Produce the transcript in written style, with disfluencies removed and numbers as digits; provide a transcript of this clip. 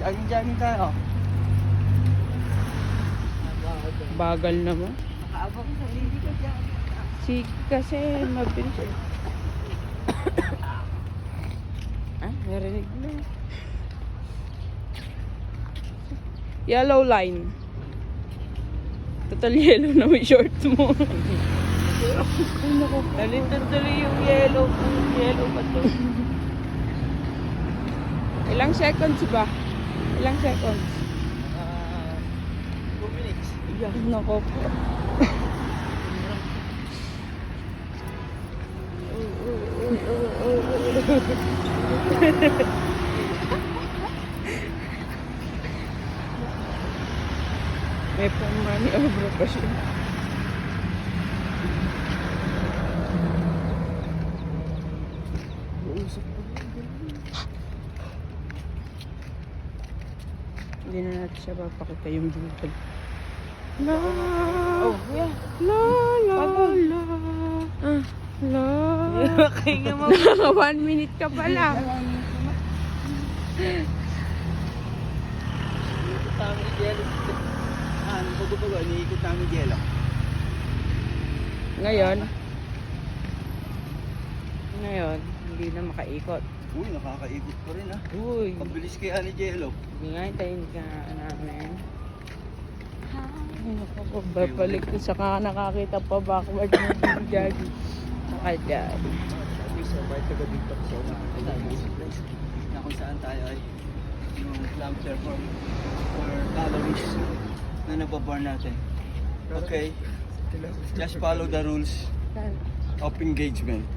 Jogging tayo. Bagal naman. Nakaabang sa hindi ko dyan. Kasi mabilis. Narinig na. Yellow line. Total yellow na may short mo. Ay naku, dali yung yellow. Yellow pa to. Ilang seconds ba? Ilang seconds? 2 minutes. Yan, nako po. May pang-money over pa siya. Hindi na natin siya papakita yung bugal. La Oh, yeah. la la la la. Kaya mo. 1 minute ka pa lang. Iikot namin yung yelo. Bago-bago, iniikot namin yung yelo. Ngayon, hindi na makaikot. Uy, nakakaikot pa rin Uy, Pabilis kaya ni Jello. hindi nga hintayin ka namin. Ay, naku, babalik ko saka nakakita pa backward na yung gagi. Nakadyan. So, right taga dito. So, na kung saan tayo ay yung launcher for calories na nababar natin. Okay. Just follow the rules of engagement.